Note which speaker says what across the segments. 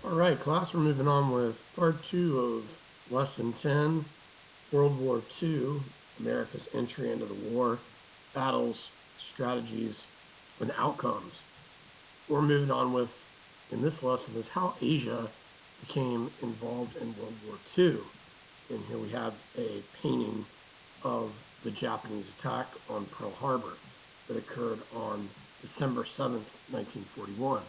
Speaker 1: All right, class, we're moving on with part 2 of lesson 10, World War II, America's entry into the war, battles, strategies, and outcomes. What we're moving on with in this lesson is how Asia became involved in World War II. And here we have a painting of the Japanese attack on Pearl Harbor that occurred on December 7th, 1941.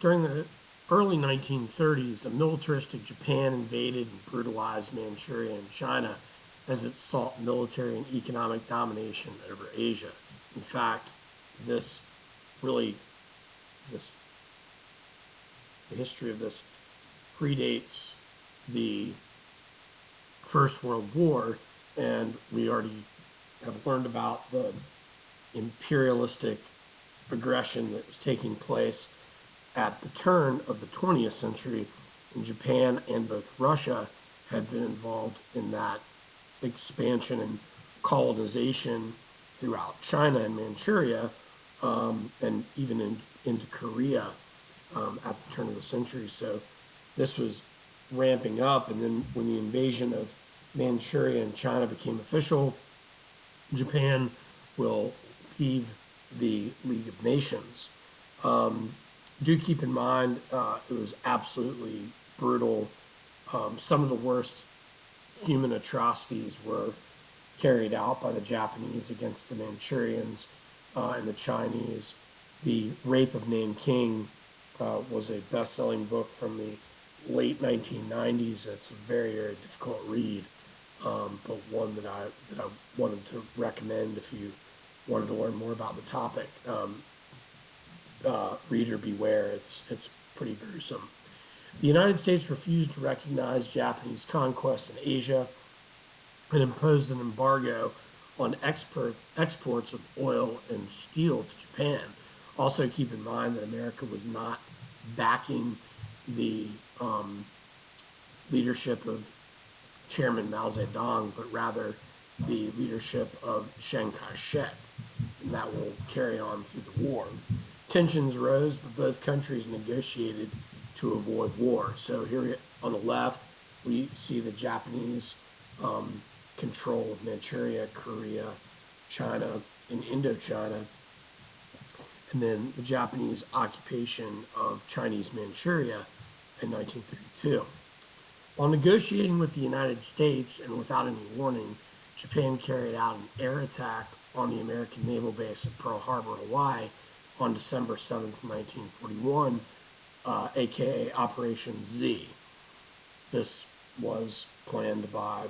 Speaker 1: During the early 1930s, a militaristic Japan invaded and brutalized Manchuria and China as it sought military and economic domination over Asia. In fact, the history of this predates the First World War, and we already have learned about the imperialistic aggression that was taking place at the turn of the 20th century, and Japan and both Russia had been involved in that expansion and colonization throughout China and Manchuria, and even into Korea at the turn of the century. So this was ramping up, and then when the invasion of Manchuria and China became official, Japan will leave the League of Nations. Do keep in mind it was absolutely brutal. Some of the worst human atrocities were carried out by the Japanese against the Manchurians and the Chinese. The Rape of Nanking was a best-selling book from the late 1990s. It's a very, very difficult read, but one that I wanted to recommend if you wanted to learn more about the topic. Reader beware, it's pretty gruesome. The United States refused to recognize Japanese conquests in Asia and imposed an embargo on exports of oil and steel to Japan. Also keep in mind that America was not backing the leadership of Chairman Mao Zedong, but rather the leadership of Chiang Kai-shek, and that will carry on through the war. Tensions rose, but both countries negotiated to avoid war. So here on the left, we see the Japanese control of Manchuria, Korea, China, and Indochina, and then the Japanese occupation of Chinese Manchuria in 1932. While negotiating with the United States and without any warning, Japan carried out an air attack on the American naval base at Pearl Harbor, Hawaii, on December 7th, 1941, aka Operation Z. This was planned by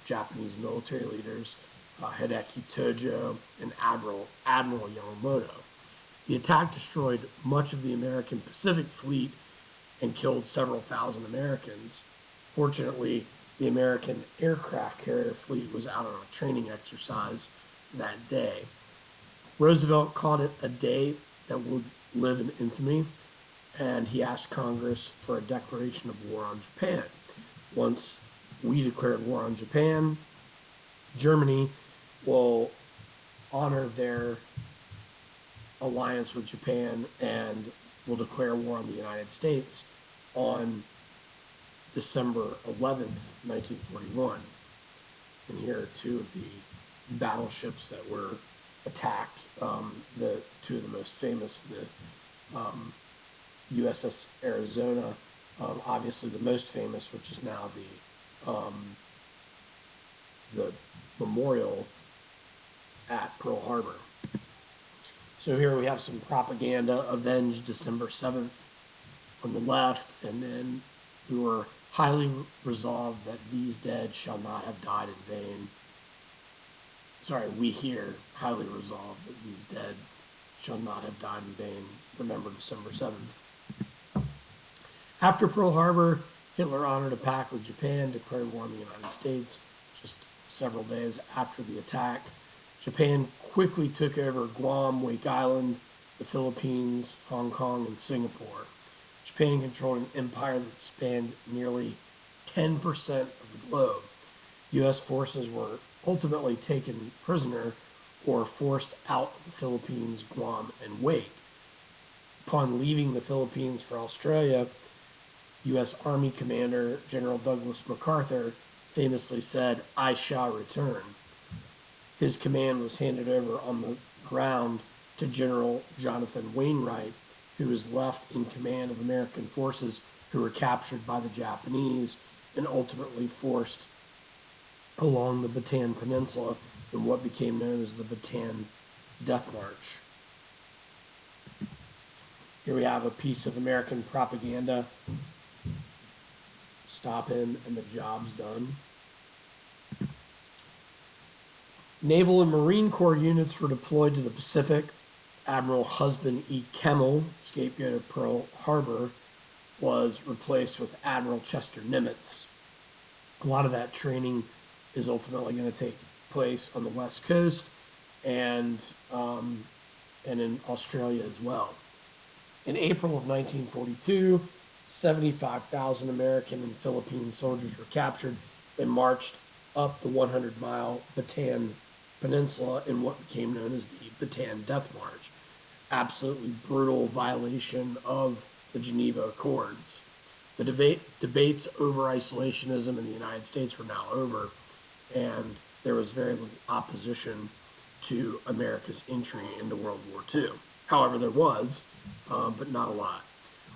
Speaker 1: Japanese military leaders Hideki Tojo and Admiral Yamamoto. The attack destroyed much of the American Pacific Fleet and killed several thousand Americans. Fortunately, the American aircraft carrier fleet was out on a training exercise that day. Roosevelt called it a day that would live in infamy, and he asked Congress for a declaration of war on Japan. Once we declared war on Japan, Germany will honor their alliance with Japan and will declare war on the United States on December 11th, 1941. And here are two of the battleships that were attacked. The two of the most famous, the USS Arizona, obviously the most famous, which is now the memorial at Pearl Harbor. So here we have some propaganda: avenge December 7th on the left, and then we were highly resolved that these dead shall not have died in vain. Sorry, we here highly resolved that these dead shall not have died in vain. Remember December 7th. After Pearl Harbor, Hitler honored a pact with Japan, declared war on the United States. Just several days after the attack, Japan quickly took over Guam, Wake Island, the Philippines, Hong Kong, and Singapore. Japan controlled an empire that spanned nearly 10% of the globe. U.S. forces were ultimately taken prisoner or forced out of the Philippines, Guam, and Wake. Upon leaving the Philippines for Australia, U.S. Army Commander General Douglas MacArthur famously said, "I shall return." His command was handed over on the ground to General Jonathan Wainwright, who was left in command of American forces who were captured by the Japanese and ultimately forced along the Bataan Peninsula in what became known as the Bataan Death March. Here we have a piece of American propaganda. Stop him and the job's done. Naval and Marine Corps units were deployed to the Pacific. Admiral Husband E. Kemmel, scapegoat of Pearl Harbor, was replaced with Admiral Chester Nimitz. A lot of that training is ultimately going to take place on the West Coast and in Australia as well. In April of 1942, 75,000 American and Philippine soldiers were captured and marched up the 100-mile Bataan Peninsula in what became known as the Bataan Death March. Absolutely brutal violation of the Geneva Accords. The debates over isolationism in the United States were now over, and there was very little opposition to America's entry into World War II. However, there was, but not a lot.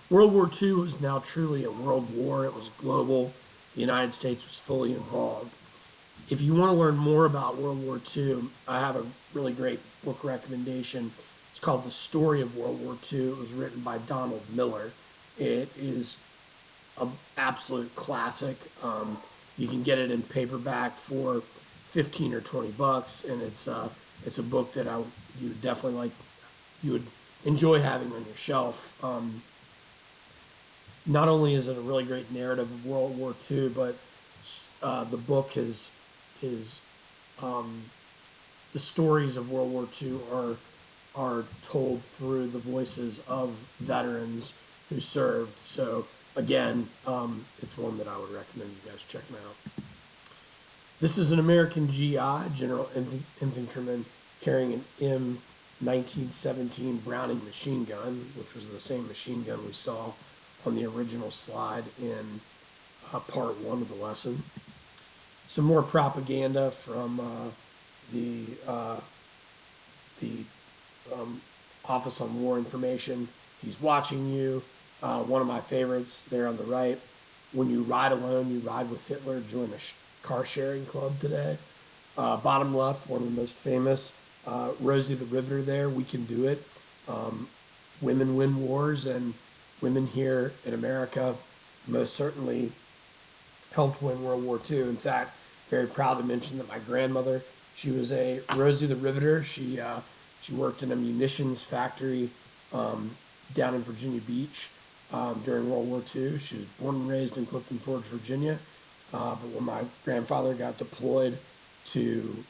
Speaker 1: World War II was now truly a world war. It was global. The United States was fully involved. If you want to learn more about World War II, I have a really great book recommendation. It's called The Story of World War II. It was written by Donald Miller. It is an absolute classic. You can get it in paperback for 15 or 20 bucks, and it's a book that you would definitely like. You would enjoy having on your shelf. Not only is it a really great narrative of World War II, but the book is the stories of World War II are told through the voices of veterans who served. So again, it's one that I would recommend you guys checking out. This is an American GI, General Infantryman, carrying an M1917 Browning machine gun, which was the same machine gun we saw on the original slide in part 1 of the lesson. Some more propaganda from the Office on War Information. He's watching you. One of my favorites there on the right. When you ride alone, you ride with Hitler. Join a car sharing club today. Bottom left, one of the most famous. Rosie the Riveter there. We can do it. Women win wars, and women here in America most certainly helped win World War II. In fact, very proud to mention that my grandmother, she was a Rosie the Riveter. She worked in a munitions factory down in Virginia Beach during World War II. She was born and raised in Clifton Forge, Virginia. But when my grandfather got deployed to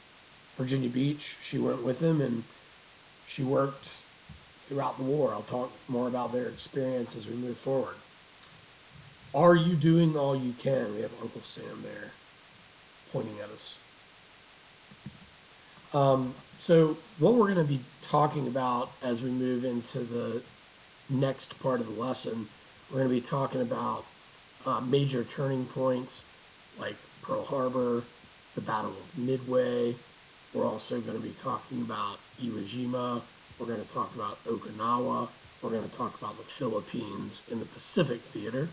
Speaker 1: Virginia Beach, she went with him, and she worked throughout the war. I'll talk more about their experience as we move forward. Are you doing all you can? We have Uncle Sam there pointing at us. So what we're going to be talking about as we move into the next part of the lesson, we're going to be talking about major turning points like Pearl Harbor, the Battle of Midway. We're also going to be talking about Iwo Jima. We're going to talk about Okinawa. We're going to talk about the Philippines in the Pacific theater.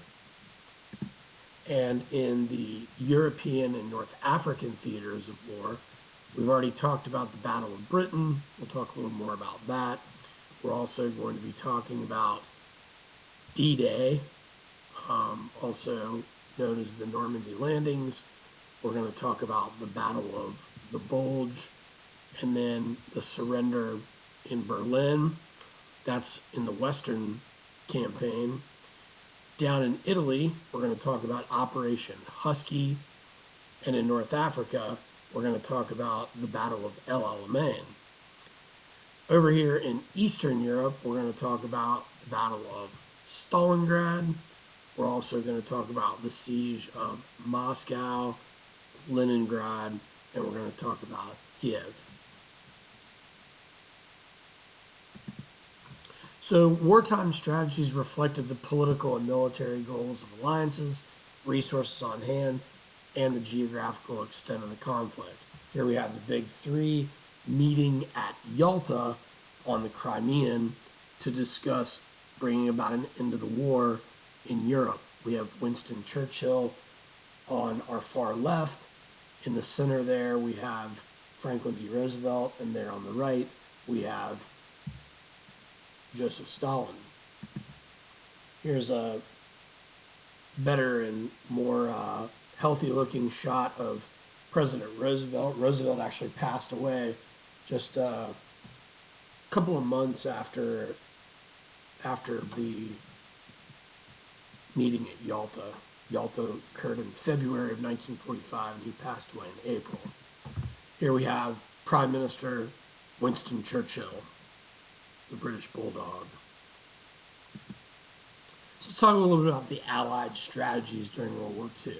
Speaker 1: And in the European and North African theaters of war, we've already talked about the Battle of Britain. We'll talk a little more about that. We're also going to be talking about D-Day, also known as the Normandy landings. We're going to talk about the Battle of the Bulge, and then the surrender in Berlin. That's in the Western campaign. Down in Italy, we're going to talk about Operation Husky, and in North Africa, we're going to talk about the Battle of El Alamein. Over here in Eastern Europe, we're going to talk about the Battle of Stalingrad. We're also going to talk about the siege of Moscow, Leningrad, and we're going to talk about Kiev. So wartime strategies reflected the political and military goals of alliances, resources on hand, and the geographical extent of the conflict. Here we have the big three meeting at Yalta on the Crimean to discuss bringing about an end to the war in Europe. We have Winston Churchill on our far left. In the center there, we have Franklin D. Roosevelt, and there on the right, we have Joseph Stalin. Here's a better and more healthy-looking shot of President Roosevelt. Roosevelt actually passed away just a couple of months after the meeting at Yalta. Yalta occurred in February of 1945, and he passed away in April. Here we have Prime Minister Winston Churchill, the British Bulldog. So let's talk a little bit about the Allied strategies during World War II.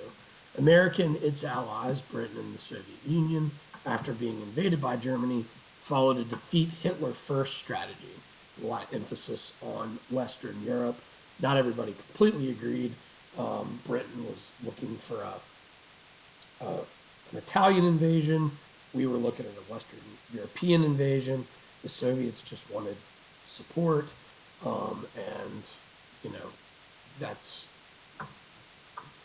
Speaker 1: America and its allies, Britain and the Soviet Union, after being invaded by Germany, followed a defeat Hitler first strategy, a lot of emphasis on Western Europe. Not everybody completely agreed. Britain was looking for an Italian invasion. We were looking at a Western European invasion. The Soviets just wanted support, and that's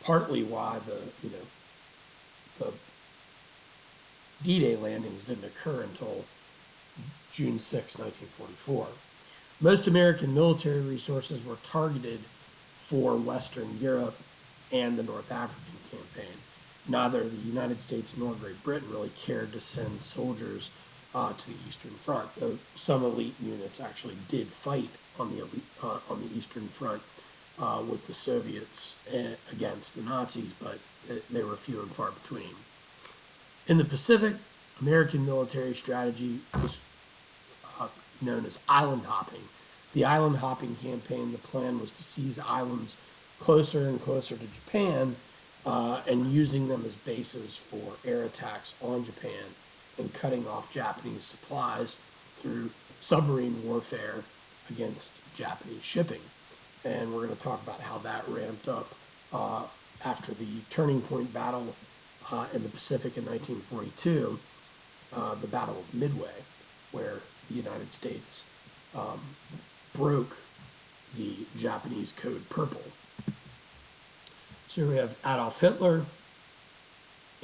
Speaker 1: partly why the D-Day landings didn't occur until June 6, 1944. Most American military resources were targeted for Western Europe and the North African campaign. Neither the United States nor Great Britain really cared to send soldiers to the Eastern Front, though some elite units actually did fight on the Eastern Front with the Soviets against the Nazis, but they were few and far between. In the Pacific, American military strategy was known as island hopping. The island hopping campaign, the plan was to seize islands closer and closer to Japan and using them as bases for air attacks on Japan and cutting off Japanese supplies through submarine warfare against Japanese shipping. And we're going to talk about how that ramped up after the Turning Point Battle in the Pacific in 1942, the Battle of Midway, where the United States broke the Japanese Code Purple. So we have Adolf Hitler,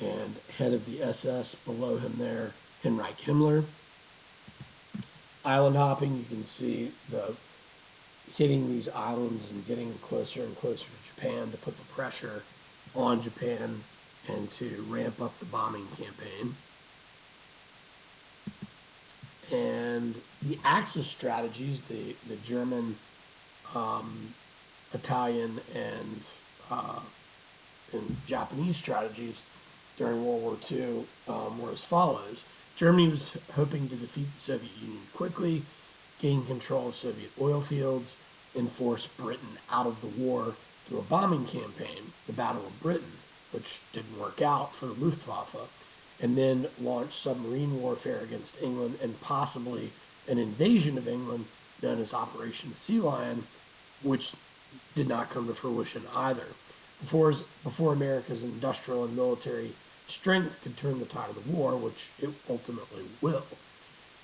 Speaker 1: and head of the SS below him there, Heinrich Himmler. Island hopping, you can see the hitting these islands and getting closer and closer to Japan to put the pressure on Japan and to ramp up the bombing campaign. And the Axis strategies, the German, Italian, and Japanese strategies during World War II were as follows. Germany was hoping to defeat the Soviet Union quickly, gain control of Soviet oil fields, and force Britain out of the war through a bombing campaign, the Battle of Britain, which didn't work out for the Luftwaffe, and then launch submarine warfare against England and possibly an invasion of England known as Operation Sea Lion, which did not come to fruition either. Before America's industrial and military strength could turn the tide of the war, which it ultimately will,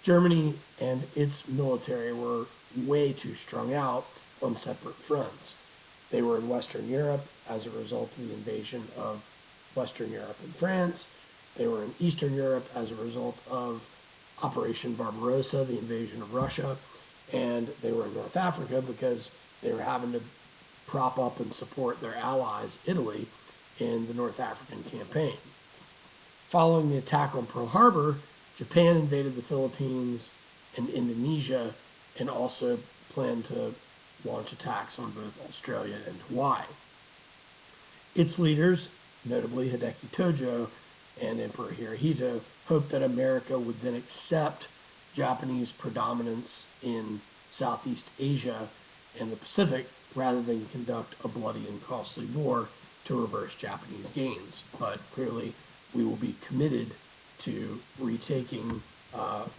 Speaker 1: Germany and its military were way too strung out on separate fronts. They were in Western Europe as a result of the invasion of Western Europe and France. They were in Eastern Europe as a result of Operation Barbarossa, the invasion of Russia. And they were in North Africa because they were having to prop up and support their allies, Italy, in the North African campaign. Following the attack on Pearl Harbor, Japan invaded the Philippines and Indonesia and also planned to launch attacks on both Australia and Hawaii. Its leaders, notably Hideki Tojo and Emperor Hirohito, hoped that America would then accept Japanese predominance in Southeast Asia and the Pacific rather than conduct a bloody and costly war to reverse Japanese gains. But clearly, we will be committed to retaking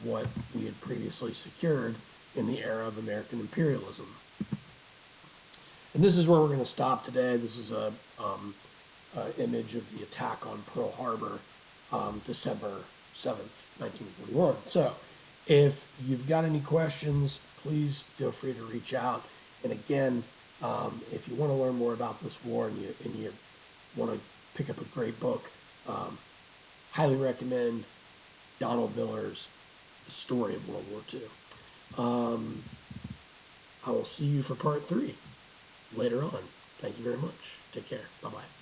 Speaker 1: what we had previously secured in the era of American imperialism. And this is where we're going to stop today. This is a image of the attack on Pearl Harbor, December 7th, 1941. So if you've got any questions, please feel free to reach out. And again, if you want to learn more about this war and you want to pick up a great book, highly recommend Donald Miller's The Story of World War II. I will see you for part 3 later on. Thank you very much. Take care. Bye-bye.